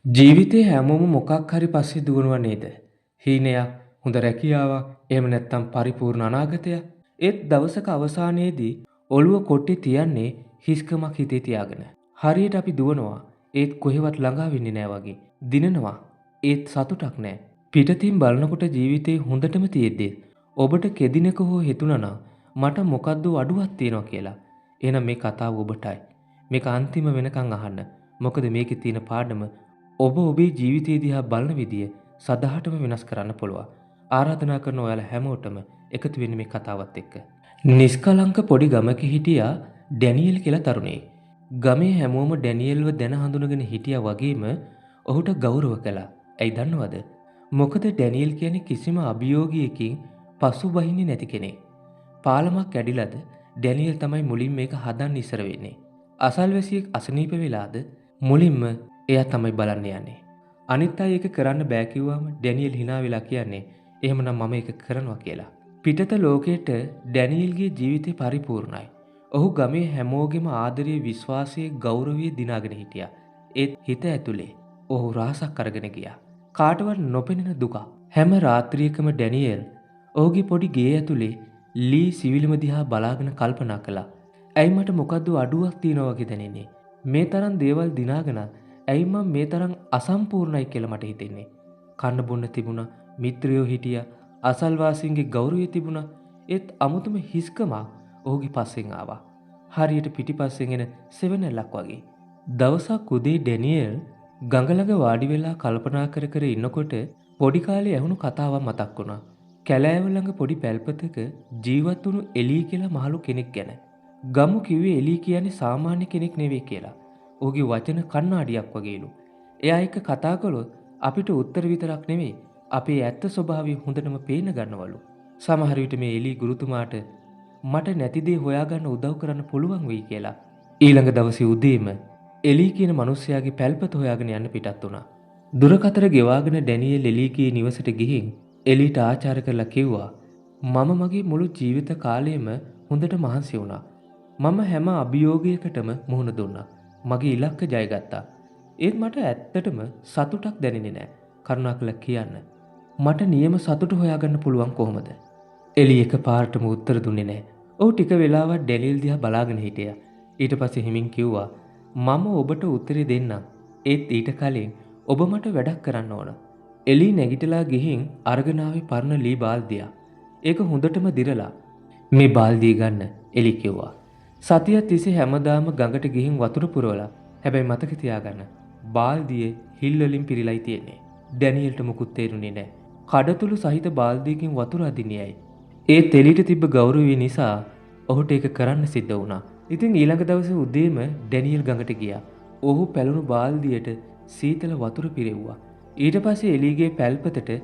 ජීවිතේ හැමෝම මොකක් හරි පස්සේ දුවනවා නේද? හීනයක්, හොඳ රැකියාවක්, එහෙම නැත්නම් පරිපූර්ණ අනාගතයක්. ඒත් දවසක අවසානයේදී ඔළුව කොට්ටේ තියන්නේ හිස්කමක් හිතේ තියාගෙන. හරියට අපි දුවනවා, ඒත් කොහෙවත් ළඟා වෙන්නේ නෑ වගේ. දිනනවා, ඒත් සතුටක් නෑ. පිටතින් බලනකොට ජීවිතේ හොඳටම තියෙද්දි ඔබට කෙදිනක හෝ හිතුණා නම් මට මොකද්ද අඩුවක් තියෙනවා කියලා. එහෙනම් මේ කතාව ඔබටයි. මේක අන්තිම වෙනකන් අහන්න. මොකද මේකේ තියෙන පාඩම ඔබ ඔබේ ජීවිතය දිහා බලන විදිය සදහටම වෙනස් කරන්න පුළුවන්. ආරාධනා කරන ඔයාලා හැමෝටම එකතු වෙන්න මේ කතාවත් එක්ක. නිස්කලංක පොඩි ගමක හිටියා ඩැනියෙල් කියලා තරුණයෙක්. ගමේ හැමෝම ඩැනියෙල්ව දැන හඳුනගෙන හිටියා වගේම ඔහුට ගෞරව කළා. ඇයි දන්නවද? මොකද ඩැනියෙල් කියන්නේ කිසිම අභියෝගයකින් පසුබහින්නේ නැති කෙනෙක්. පාලමක් කැඩිලාද ඩැනියෙල් තමයි මුලින් මේක හදන්න ඉස්සර වෙන්නේ. අසල්වැසියෙක් අසනීප වෙලාද මුලින්ම එයා තමයි බලන්න යන්නේ. අනිත් අය ඒක කරන්න බෑ කිව්වම ඩැනියෙල් hina වෙලා කියන්නේ එහෙමනම් මම ඒක කරනවා කියලා. පිටත ලෝකයට ඩැනියෙල්ගේ ජීවිතේ පරිපූර්ණයි. ඔහු ගමේ හැමෝගෙම ආදරය, විශ්වාසය, ගෞරවය දිනාගෙන හිටියා. ඒත් හිත ඇතුලේ ඔහු රහසක් අරගෙන ගියා. කාටවත් නොපෙනෙන දුක. හැම රාත්‍රියකම ඩැනියෙල් ඔහුගේ පොඩි ගේ ඇතුලේ ලී සිවිලම දිහා බලාගෙන කල්පනා කළා. ඇයි මට මොකද්ද අඩුවක් තියෙනවා වගේ දැනෙන්නේ? මේ තරම් දේවල් දිනාගෙන ඇයි මම මේ තරම් අසම්පූර්ණයි කියලා මට හිතෙන්නේ. කන්න බොන්න තිබුණා, මිත්‍රයෝ හිටියා, අසල්වාසීන්ගේ ගෞරවය තිබුණා. ඒත් අමුතුම හිස්කමක් ඔහුගේ පස්සෙන් ආවා. හරියට පිටිපස්සෙන් එන සෙවණැල්ලක් වගේ. දවසක් උදේ ඩැනියෙල් ගඟ ළඟ වාඩි වෙලා කල්පනා කර කර ඉන්නකොට පොඩි කාලේ ඇහුණු කතාවක් මතක් වුණා. කැලෑව ළඟ පොඩි පැල්පතක ජීවත් වුණු එලී කියලා මහලු කෙනෙක් ගැන. ගමු කිව්වේ එලී කියන්නේ සාමාන්‍ය කෙනෙක් නෙවෙයි කියලා. ඔහුගේ වචන කණ්ණාඩියක් වගේලු. එයා එක්ක කතා කළොත් අපිට උත්තර විතරක් නෙවෙයි අපේ ඇත්ත ස්වභාවය හොඳටම පේන ගන්නවලු. සමහර විට මේ එලී ගුරුතුමාට මට නැති දේ හොයාගන්න උදව් කරන්න පුළුවන් වෙයි කියලා. ඊළඟ දවසේ උදේම එලී කියන මිනිහයාගේ පැල්පත හොයාගෙන යන්න පිටත් වුණා. දුරකතර ගෙවාගෙන ඩැනියෙල් එලීගේ නිවසට ගිහින් එලීට ආචාර කරලා කිව්වා මම මගේ මුළු ජීවිත කාලෙම හොඳට මහන්සි වුණා. මම හැම අභියෝගයකටම මුහුණ දුන්නා. මගේ ඉලක්ක ජයගත්තා. ඒත් මට ඇත්තටම සතුටක් දැනෙන්නේ නැහැ. කරුණාකරලා කියන්න. මට නියම සතුට හොයාගන්න පුළුවන් කොහොමද? එලී එකපාරටම උත්තර දුන්නේ නැහැ. ඔහු ටික වෙලාවක් ඩැනියෙල් දිහා බලාගෙන හිටියා. ඊට පස්සේ හිමින් කිව්වා මම ඔබට උත්තරේ දෙන්නම්. ඒත් ඊට කලින් ඔබ මට වැඩක් කරන්න ඕන. එලී නැගිටලා ගිහින් අරගෙන ආවේ පරණ ලී බාල්දියක්. ඒක හොඳටම දිරලා. මේ බාල්දිය ගන්න එලී කිව්වා. සතියක් තිස්සේ හැමදාම ගඟට ගිහින් වතුර පුරවලා. හැබැයි මතක තියාගන්න බාල්දියේ හිල් වලින් පිරීලායි තියෙන්නේ. ඩැනියෙල්ට මුකුත් තේරුනේ නැහැ. කඩතුළු සහිත බාල්දියකින් වතුර අදින්නේ ඇයි? ඒ තෙලිට තිබ්බ ගෞරවය නිසා ඔහුට ඒක කරන්න සිද්ධ වුණා. ඉතින් ඊළඟ දවසේ උදේම ඩැනියෙල් ගඟට ගියා. ඔහු පැලුණු බාල්දියට සීතල වතුර පිරෙව්වා. ඊට පස්සේ එලීගේ පැල්පතට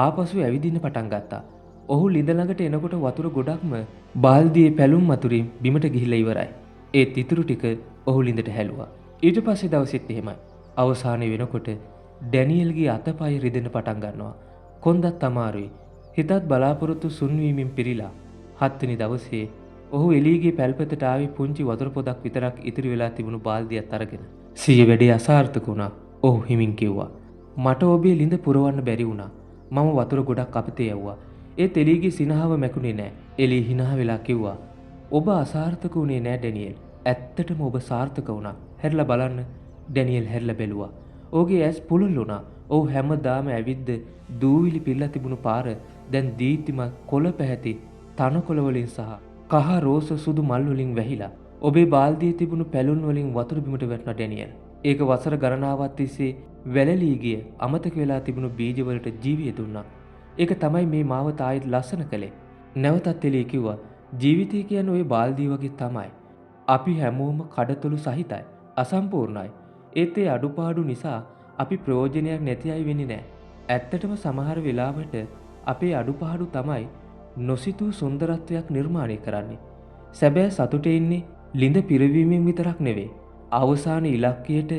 ආපසු ඇවිදින්න පටන් ගත්තා. ඔහු ළිඳ ළඟට එනකොට වතුර ගොඩක්ම බාල්දියේ පැලුම් වතුරින් බිමට ගිහිල්ලා ඉවරයි. ඒත් ඉතුරු ටික ඔහු ළිඳට හැලුවා. ඊට පස්සේ දවසෙත් එහෙමයි. අවසානයේ වෙනකොට ඩැනියෙල්ගේ අතපය රිදෙන්න පටන් ගන්නවා. කොන්දත් අමාරුයි. හිතත් බලාපොරොත්තු සුන්වීමෙන් පිරීලා. 7 වෙනි දවසේ ඔහු එලීගේ පැල්පතට ආවේ පුංචි වතුර පොදක් විතරක් ඉතිරි වෙලා තිබුණු බාල්දියත් අරගෙන. සිය වැඩේ අසාර්ථක වුණා. ඔහු හිමින් කිව්වා මට ඔබේ ළිඳ පුරවන්න බැරි වුණා. මම වතුර ගොඩක් අපතේ යවුවා. ඒත් එලීගේ සිනහව මැකුණේ නැහැ. එලී hina වෙලා කිව්වා ඔබ අසාර්ථක වුණේ නැහැ ඩැනියෙල්. ඇත්තටම ඔබ සාර්ථක වුණා. හැරිලා බලන්න. ඩැනියෙල් හැරිලා බැලුවා. ඔහුගේ ඇස් පුලුල් වුණා. ඔහු හැමදාම ඇවිද්ද දූවිලි පිරලා තිබුණු පාර දැන් දීප්තිමත් කොළ පැහැති තනකොළ වලින් සහ කහ රෝස සුදු මල් වලින් වැහිලා. ඔබේ බාල්දියේ තිබුණු පැලුන් වලින් වතුර බිමට වැටුණා ඩැනියෙල්. ඒක වසර ගණනාවක් තිස්සේ වැළලී ගිය අමතක වෙලා තිබුණු බීජ වලට ජීවිය දුන්නා. ඒක තමයි මේ මාවත ආයෙත් ලස්සන කළේ. නැවතත් එලී කිව්වා ජීවිතය කියන්නේ ওই බාල්දිය වගේ තමයි. අපි හැමෝම කඩතොළු සහිතයි. අසම්පූර්ණයි. ඒත් ඒ අඩුපාඩු නිසා අපි ප්‍රයෝජනයක් නැති අය වෙන්නේ නැහැ. ඇත්තටම සමහර වෙලාවට අපේ අඩුපාඩු තමයි නොසිතූ සුන්දරත්වයක් නිර්මාණය කරන්නේ. සැබෑ සතුටේ ඉන්නේ ළිඳ පිරවීමෙන් විතරක් නෙවෙයි. අවසාන ඉලක්කයට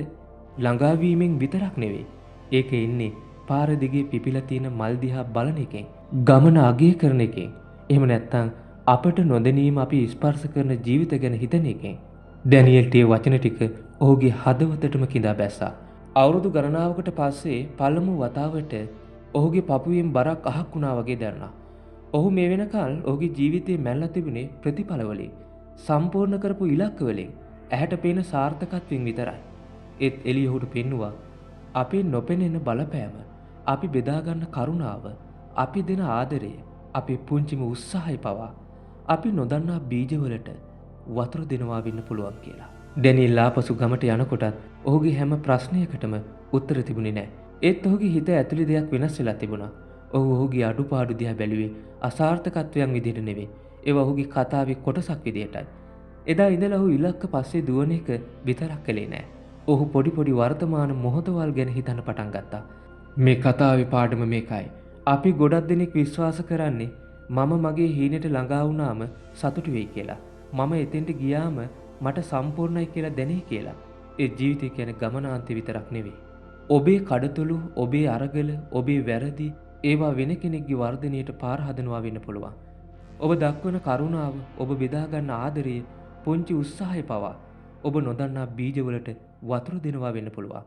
ළඟාවීමෙන් විතරක් නෙවෙයි. ඒක ඉන්නේ පාර දිගේ පිපිලා තියෙන මල් දිහා බලන එකෙන්, ගමන අගය කරන එකෙන්. එහෙම නැත්නම් අපට නොදැනීම අපි ස්පර්ශ කරන ජීවිත ගැන හිතන එකෙන්. ඩැනියෙල්ට ඒ වචන ටික ඔහුගේ හදවතටම කිඳා බැස්සා. අවුරුදු ගණනාවකට පස්සේ පළමු වතාවට ඔහුගේ පපුවෙන් බරක් අහක් වුණා වගේ දැනුණා. ඔහු මේ වෙනකල් ඔහුගේ ජීවිතේ මැල්ලා තිබුණේ ප්‍රතිඵල වලින්, සම්පූර්ණ කරපු ඉලක්ක වලින්, ඇහැට පේන සාර්ථකත්වයෙන් විතරයි. ඒත් එළිය ඔහුට පෙන්නුවා අපේ නොපෙනෙන බලපෑම, අපි බෙදාගන්න කරුණාව, අපි දෙන ආදරය, අපේ පුංචිම උත්සාහය පවා අපි නොදන්නා බීජවලට වතුර දෙනවා වෙන්න පුළුවන් කියලා. ඩැනියෙල් ආපසු ගමට යනකොටත් ඔහුගේ හැම ප්‍රශ්නයකටම උත්තර තිබුණේ නැහැ. ඒත් ඔහුගේ හිත ඇතුලේ දෙයක් වෙනස් වෙලා තිබුණා. ඔහු ඔහුගේ අඩුපාඩු දිහා බැලුවේ අසාර්ථකත්වයන් විදිහට නෙවෙයි. ඒවා ඔහුගේ කතාවේ කොටසක් විදිහටයි. එදා ඉඳලා ඔහු ඉලක්ක පස්සේ දුවන එක විතරක් කළේ නැහැ. ඔහු පොඩි පොඩි වර්තමාන මොහොතවල් ගැන හිතන්න පටන් ගත්තා. මේ කතාවේ පාඩම මේකයි. අපි ගොඩක් දෙනෙක් විශ්වාස කරන්නේ මම මගේ හීනෙට ළඟා වුණාම සතුටු වෙයි කියලා. මම එතෙන්ට ගියාම මට සම්පූර්ණයි කියලා දැනේ කියලා. ඒ ජීවිතය කියන්නේ ගමනාන්තය විතරක් නෙවෙයි. ඔබේ කඩතොළු, ඔබේ අරගල, ඔබේ වැරදි ඒවා වෙන කෙනෙක්ගේ වර්ධනයට පාර හදනවා වෙන්න පුළුවන්. ඔබ දක්වන කරුණාව, ඔබ බෙදා ගන්න ආදරය, පුංචි උත්සාහය පවා ඔබ නොදන්නා බීජවලට වතුර දෙනවා වෙන්න පුළුවන්.